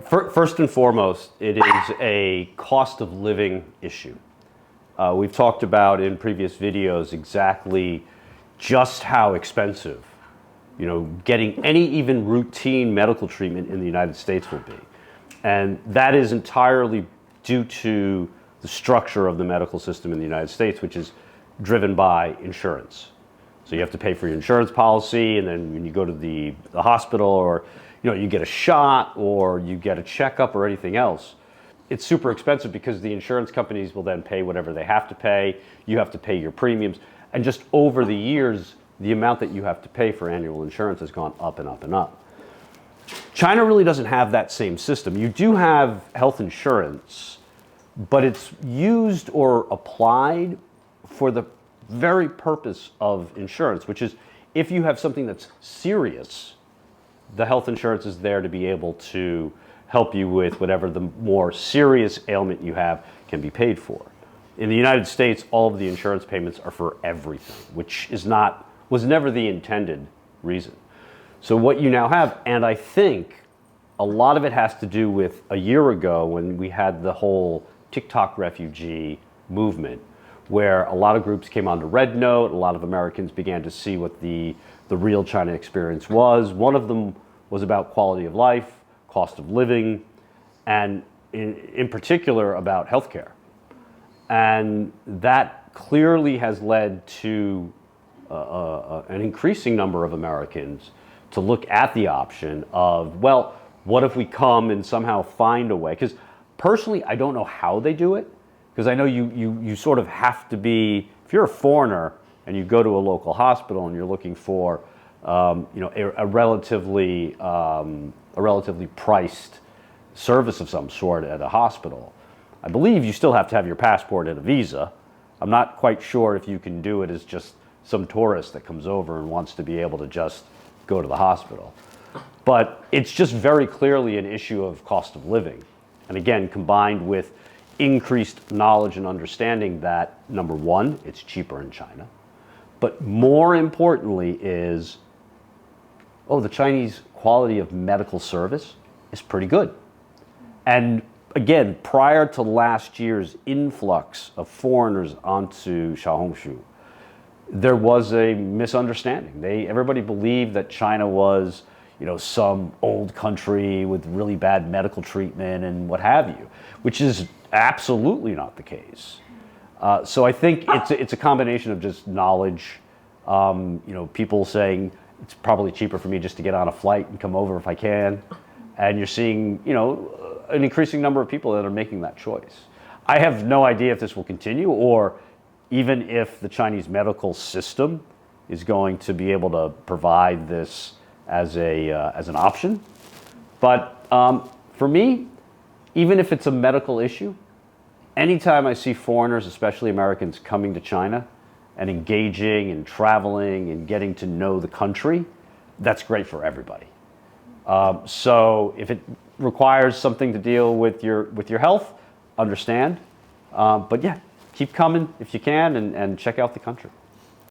First and foremost, it is a cost of living issue. We've talked about in previous videos exactly just how expensive, getting any even routine medical treatment in the United States will be. And that is entirely due to the structure of the medical system in the United States, which is driven by insurance. So you have to pay for your insurance policy, and then when you go to the hospital, or you get a shot or you get a checkup or anything else, it's super expensive because the insurance companies will then pay whatever they have to pay. You have to pay your premiums. And just over the years, the amount that you have to pay for annual insurance has gone up and up and up. China really doesn't have that same system. You do have health insurance, but it's used or applied for the very purpose of insurance, which is if you have something that's serious, the health insurance is there to be able to help you with whatever the more serious ailment you have can be paid for. In the United States, all of the insurance payments are for everything, which was never the intended reason. So what you now have, and I think a lot of it has to do with a year ago when we had the whole TikTok refugee movement, where a lot of groups came onto Red Note, a lot of Americans began to see what the real China experience was. One of them was about quality of life, cost of living, and in particular about healthcare. And that clearly has led to an increasing number of Americans to look at the option of, well, what if we come and somehow find a way? Because personally, I don't know how they do it, because I know you sort of have to be, if you're a foreigner and you go to a local hospital and you're looking for a relatively priced service of some sort at a hospital, I believe you still have to have your passport and a visa. I'm not quite sure if you can do it as just some tourist that comes over and wants to be able to just go to the hospital. But it's just very clearly an issue of cost of living. And again, combined with increased knowledge and understanding that, number one, it's cheaper in China. But more importantly is, the Chinese quality of medical service is pretty good. And again, prior to last year's influx of foreigners onto Xiaohongshu, there was a misunderstanding. Everybody believed that China was, some old country with really bad medical treatment and what have you, which is absolutely not the case. So I think it's a combination of just knowledge, people saying it's probably cheaper for me just to get on a flight and come over if I can, and you're seeing, an increasing number of people that are making that choice. I have no idea if this will continue, or even if the Chinese medical system is going to be able to provide this as an option. But for me, even if it's a medical issue, anytime I see foreigners, especially Americans, coming to China and engaging and traveling and getting to know the country, that's great for everybody. So if it requires something to deal with your health, understand. But yeah, keep coming if you can and check out the country.